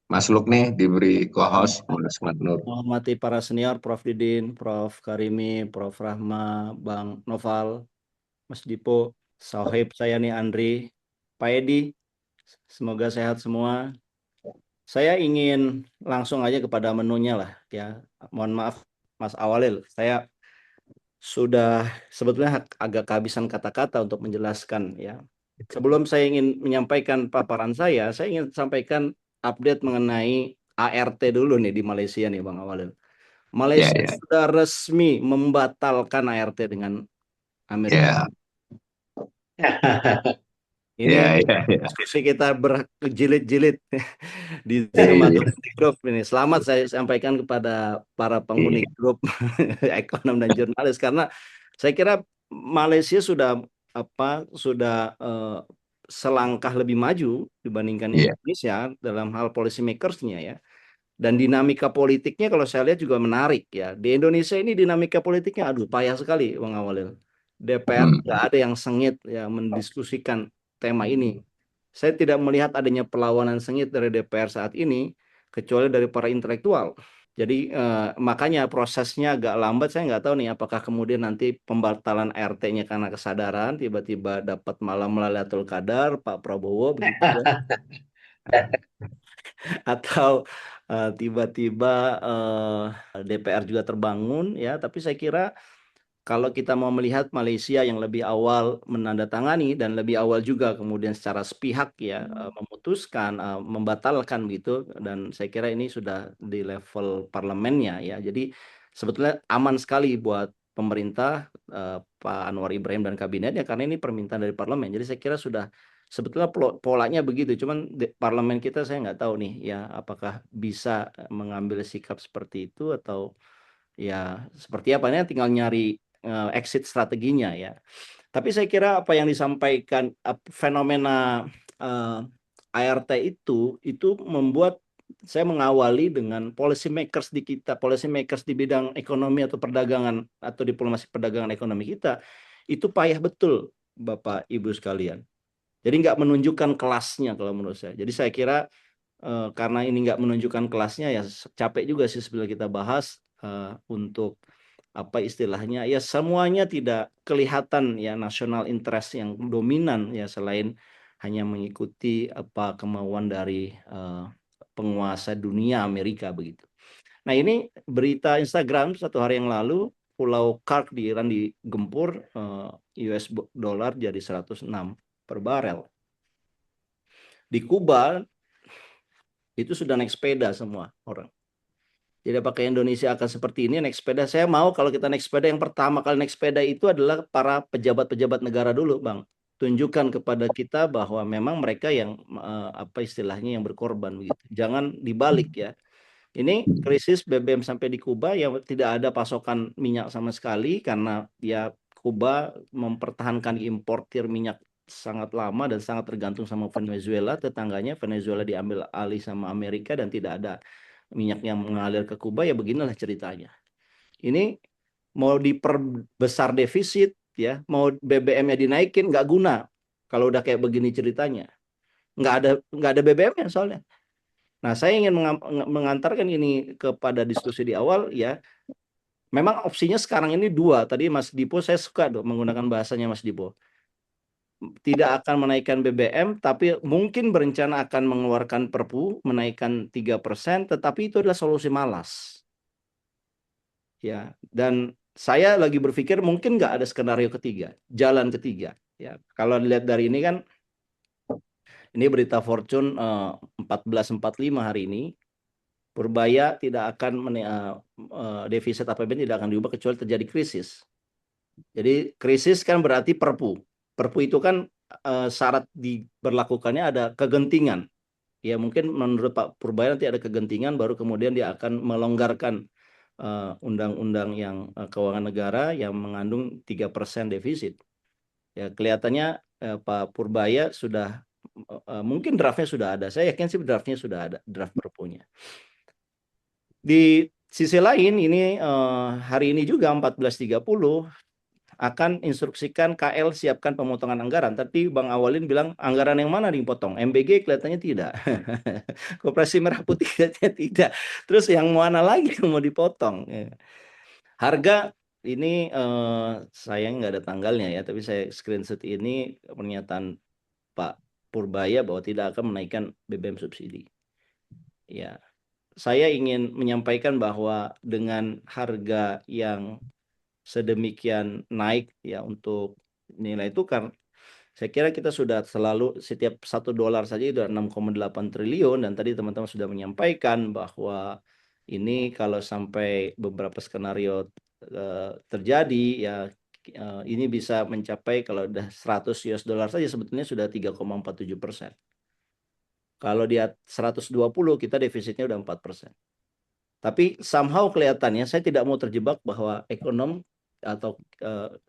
Mas Lukni diberi co-host Ya, Mas Madnur. menghormati para senior, Prof. Didin, Prof. Karimi, Prof. Rahma, Bang Noval, Mas Dipo, sahib saya nih Andri, Pak Edi, semoga sehat semua. Saya ingin langsung aja kepada menunya lah ya. Mohon maaf Mas Awalil, saya sudah sebetulnya agak kehabisan kata-kata untuk menjelaskan ya. Sebelum saya ingin menyampaikan paparan saya ingin sampaikan update mengenai ART dulu nih di Malaysia nih Bang Awalil. Ya, Malaysia ya, sudah resmi membatalkan ART dengan Amerika. ya, Ini ya, ya, ya. diskusi kita berjilid-jilid di Ya, Zoom atau iya, di grup ini. Selamat saya sampaikan kepada para penghuni iya, grup ekonom dan jurnalis karena saya kira Malaysia sudah sudah selangkah lebih maju dibandingkan iya. Indonesia dalam hal policy makersnya ya. Dan dinamika politiknya kalau saya lihat juga menarik ya. Di Indonesia ini dinamika politiknya aduh payah sekali Bang Awalil. DPR nggak Hmm. ada yang sengit ya mendiskusikan tema ini. Saya tidak melihat adanya perlawanan sengit dari DPR saat ini kecuali dari para intelektual. Jadi makanya prosesnya agak lambat. Saya nggak tahu nih apakah kemudian nanti pembatalan RT-nya karena kesadaran tiba-tiba dapat malam Lailatul Qadar Pak Prabowo begitu ya. Atau tiba-tiba DPR juga terbangun ya. Tapi saya kira kalau kita mau melihat Malaysia yang lebih awal menandatangani dan lebih awal juga kemudian secara sepihak ya memutuskan membatalkan gitu dan saya kira ini sudah di level parlemennya ya. Jadi sebetulnya aman sekali buat pemerintah Pak Anwar Ibrahim dan kabinetnya karena ini permintaan dari parlemen. Jadi saya kira sudah sebetulnya polanya begitu. Cuman parlemen kita saya nggak tahu nih ya apakah bisa mengambil sikap seperti itu atau ya seperti apa ini tinggal nyari exit strateginya ya. Tapi saya kira apa yang disampaikan fenomena uh, ART itu membuat saya mengawali dengan policy makers di kita, policy makers di bidang ekonomi atau perdagangan atau diplomasi perdagangan ekonomi kita itu payah betul Bapak Ibu sekalian. Jadi nggak menunjukkan kelasnya kalau menurut saya. Jadi saya kira karena ini nggak menunjukkan kelasnya ya capek juga sih sebelum kita bahas untuk apa istilahnya ya semuanya tidak kelihatan ya national interest yang dominan ya selain hanya mengikuti apa kemauan dari penguasa dunia Amerika begitu. Nah ini berita Instagram satu hari yang lalu Pulau Kark di Iran digempur US dollar jadi 106 per barel. Di Kuba itu sudah naik sepeda semua orang. Jadi apakah Indonesia akan seperti ini naik sepeda? Saya mau kalau kita naik sepeda yang pertama kali naik sepeda itu adalah para pejabat-pejabat negara dulu, Bang. Tunjukkan kepada kita bahwa memang mereka yang apa istilahnya yang berkorban begitu. Jangan dibalik ya. Ini krisis BBM sampai di Kuba yang tidak ada pasokan minyak sama sekali karena ya Kuba mempertahankan importir minyak sangat lama dan sangat tergantung sama Venezuela, tetangganya Venezuela diambil alih sama Amerika dan tidak ada minyak yang mengalir ke Kuba ya beginilah ceritanya. Ini mau diperbesar defisit ya, mau BBM-nya dinaikin nggak guna kalau udah kayak begini ceritanya. Nggak ada BBM-nya soalnya. Nah, saya ingin mengantarkan ini kepada diskusi di awal ya. Memang opsinya sekarang ini dua. Tadi Mas Dipo saya suka dong menggunakan bahasanya Mas Dipo. Tidak akan menaikkan BBM, tapi mungkin berencana akan mengeluarkan Perpu menaikkan 3%, tetapi itu adalah solusi malas. Ya, dan saya lagi berpikir mungkin nggak ada skenario ketiga, jalan ketiga. Ya, kalau dilihat dari ini kan, ini berita Fortune 1445 hari ini. Purbaya tidak akan defisit APBN tidak akan diubah kecuali terjadi krisis. Jadi krisis kan berarti perpu. Perpu itu kan syarat diberlakukannya ada kegentingan. Ya mungkin menurut Pak Purbaya nanti ada kegentingan baru kemudian dia akan melonggarkan undang-undang yang keuangan negara yang mengandung 3% defisit. Ya kelihatannya Pak Purbaya sudah mungkin draftnya sudah ada. Saya yakin sih draftnya sudah ada, draft perpunya. Di sisi lain ini hari ini juga 14.30 akan instruksikan KL siapkan pemotongan anggaran. Tapi Bang Awalin bilang anggaran yang mana dipotong? MBG kelihatannya tidak. Koperasi Merah Putih kelihatannya tidak. Terus yang mana lagi yang mau dipotong? Ya. Harga ini sayang nggak ada tanggalnya ya, tapi saya screenshot ini pernyataan Pak Purbaya bahwa tidak akan menaikkan BBM subsidi. Ya, saya ingin menyampaikan bahwa dengan harga yang sedemikian naik ya untuk nilai tukar, saya kira kita sudah selalu setiap $1 saja itu 6,8 triliun dan tadi teman-teman sudah menyampaikan bahwa ini kalau sampai beberapa skenario terjadi ya ini bisa mencapai kalau udah $100 saja sebetulnya sudah 3,47%. Kalau dia 120 kita defisitnya udah 4%. Tapi somehow kelihatannya saya tidak mau terjebak bahwa ekonom atau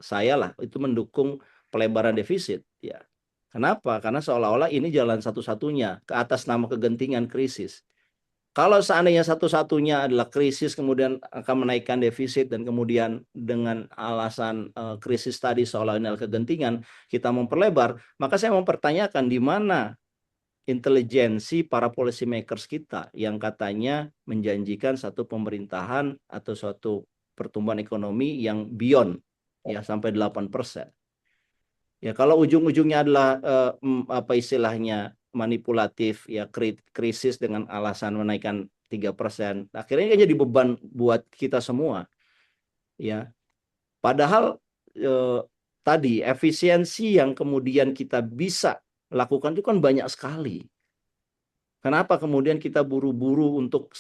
saya lah itu mendukung pelebaran defisit ya. Kenapa? Karena seolah-olah ini jalan satu-satunya ke atas nama kegentingan krisis. Kalau seandainya satu-satunya adalah krisis kemudian akan menaikkan defisit dan kemudian dengan alasan krisis tadi seolah ini adalah kegentingan kita memperlebar, maka saya mempertanyakan di mana intelijensi para policy makers kita yang katanya menjanjikan satu pemerintahan atau suatu pertumbuhan ekonomi yang beyond ya sampai 8%. Ya kalau ujung-ujungnya adalah apa istilahnya manipulatif ya krisis dengan alasan menaikkan 3%. Akhirnya kan jadi beban buat kita semua. Ya. Padahal tadi efisiensi yang kemudian kita bisa lakukan itu kan banyak sekali. Kenapa kemudian kita buru-buru untuk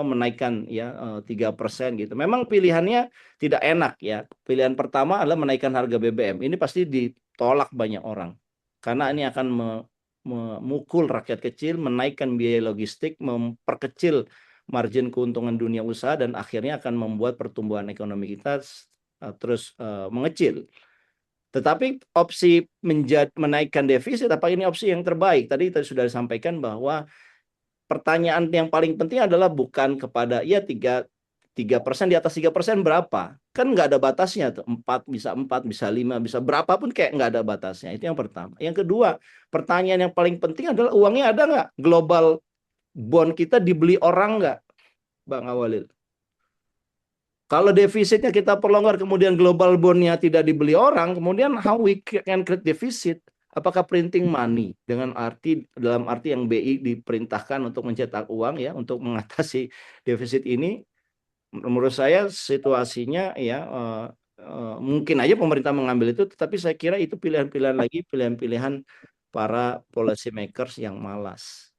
menaikkan ya 3% gitu. Memang pilihannya tidak enak ya. Pilihan pertama adalah menaikkan harga BBM. Ini pasti ditolak banyak orang. Karena ini akan memukul rakyat kecil, menaikkan biaya logistik, memperkecil margin keuntungan dunia usaha dan akhirnya akan membuat pertumbuhan ekonomi kita terus mengecil. Tetapi opsi menaikkan defisit, apa ini opsi yang terbaik? Tadi sudah disampaikan bahwa pertanyaan yang paling penting adalah bukan kepada ya 3% di atas 3% berapa? Kan nggak ada batasnya tuh. 4 bisa 5 bisa berapapun kayak nggak ada batasnya. Itu yang pertama. Yang kedua, pertanyaan yang paling penting adalah uangnya ada nggak? Global bond kita dibeli orang nggak, Bang Awalil? Kalau defisitnya kita perlonggar, kemudian global bond-nya tidak dibeli orang, kemudian how we can create deficit? Apakah printing money dalam arti yang BI diperintahkan untuk mencetak uang ya untuk mengatasi defisit ini? Menurut saya situasinya ya mungkin aja pemerintah mengambil itu, tetapi saya kira itu pilihan-pilihan para policy makers yang malas.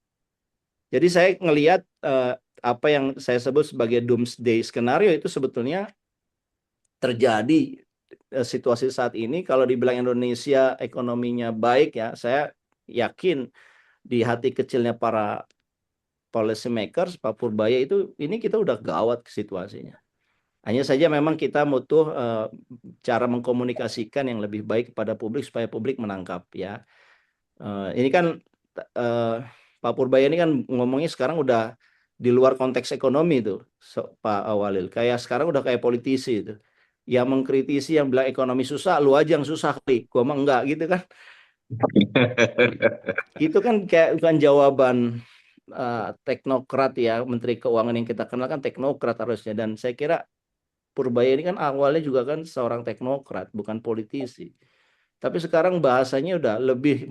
Jadi saya ngelihat apa yang saya sebut sebagai doomsday skenario itu sebetulnya terjadi situasi saat ini. Kalau dibilang Indonesia ekonominya baik ya, saya yakin di hati kecilnya para policy makers, Pak Purbaya itu ini kita udah gawat situasinya. Hanya saja memang kita butuh cara mengkomunikasikan yang lebih baik kepada publik supaya publik menangkap ya. Ini kan Pak Purbaya ini kan ngomongnya sekarang udah di luar konteks ekonomi tuh, Pak Awalil. Kayak sekarang udah kayak politisi itu. Yang mengkritisi yang bilang ekonomi susah, lu aja yang susah kali. Gua mah enggak gitu kan. Itu kan kayak bukan jawaban teknokrat ya, Menteri Keuangan yang kita kenal kan teknokrat harusnya. Dan saya kira Purbaya ini kan awalnya juga kan seorang teknokrat, bukan politisi. Tapi sekarang bahasanya udah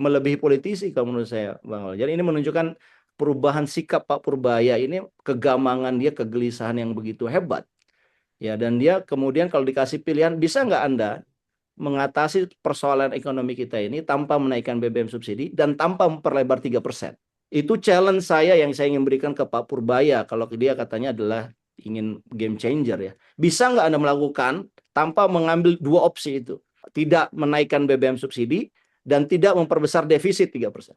melebihi politisi kalau menurut saya, Bang Awal. Jadi ini menunjukkan perubahan sikap Pak Purbaya ini, kegamangan dia, kegelisahan yang begitu hebat. Ya, dan dia kemudian kalau dikasih pilihan, bisa nggak Anda mengatasi persoalan ekonomi kita ini tanpa menaikkan BBM subsidi dan tanpa memperlebar 3%? Itu challenge saya yang saya ingin berikan ke Pak Purbaya kalau dia katanya adalah ingin game changer ya. Bisa nggak Anda melakukan tanpa mengambil dua opsi itu? Tidak menaikkan BBM subsidi dan tidak memperbesar defisit 3%.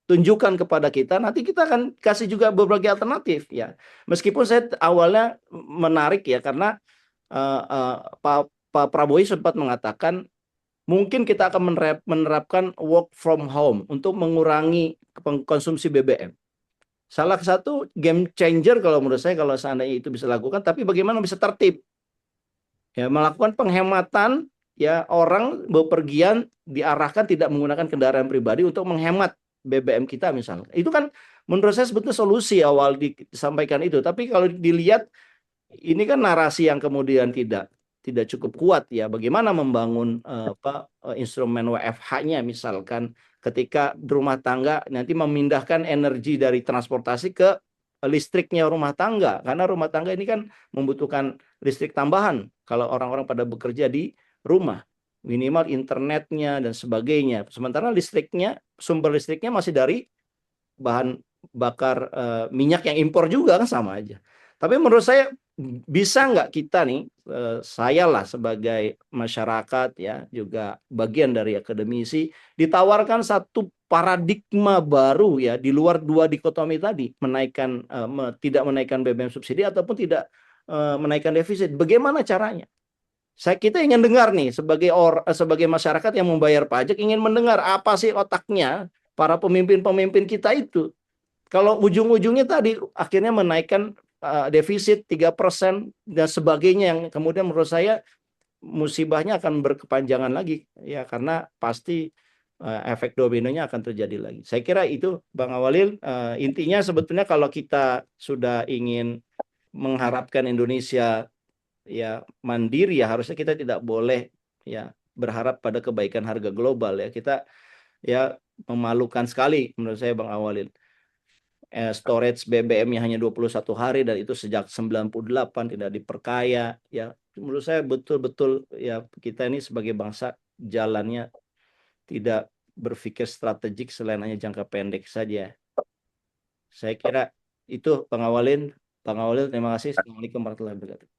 Tunjukkan kepada kita, nanti kita akan kasih juga berbagai alternatif ya. Meskipun saya awalnya menarik ya karena Pak Prabowo sempat mengatakan mungkin kita akan menerapkan work from home untuk mengurangi konsumsi BBM. Salah satu game changer kalau menurut saya kalau seandainya itu bisa dilakukan, tapi bagaimana bisa tertib? Ya, melakukan penghematan ya orang bepergian diarahkan tidak menggunakan kendaraan pribadi untuk menghemat BBM kita misalnya. Itu kan menurut saya sebetulnya solusi awal disampaikan itu. Tapi kalau dilihat ini kan narasi yang kemudian tidak cukup kuat ya. Bagaimana membangun instrumen WFH-nya misalkan ketika rumah tangga nanti memindahkan energi dari transportasi ke listriknya rumah tangga, karena rumah tangga ini kan membutuhkan listrik tambahan kalau orang-orang pada bekerja di rumah, minimal internetnya dan sebagainya. Sementara sumber listriknya masih dari bahan bakar minyak yang impor juga, kan sama aja. Tapi menurut saya bisa nggak kita nih, saya lah sebagai masyarakat ya, juga bagian dari akademisi, ditawarkan satu paradigma baru ya di luar dua dikotomi tadi, tidak menaikkan BBM subsidi ataupun tidak menaikkan defisit. Bagaimana caranya? Kita ingin dengar nih sebagai masyarakat yang membayar pajak, ingin mendengar apa sih otaknya para pemimpin-pemimpin kita itu. Kalau ujung-ujungnya tadi akhirnya menaikkan defisit 3% dan sebagainya, yang kemudian menurut saya musibahnya akan berkepanjangan lagi ya, karena pasti efek dominonya akan terjadi lagi. Saya kira itu Bang Awalil, intinya sebetulnya kalau kita sudah ingin mengharapkan Indonesia ya mandiri, ya harusnya kita tidak boleh ya berharap pada kebaikan harga global ya. Kita ya memalukan sekali menurut saya Bang Awalil. Storage BBM-nya hanya 21 hari dan itu sejak 98 tidak diperkaya ya. Menurut saya betul-betul ya kita ini sebagai bangsa jalannya tidak berpikir strategik selain hanya jangka pendek saja. Saya kira itu Bang Awalil. Bang Awalil, terima kasih. Assalamualaikum warahmatullahi wabarakatuh.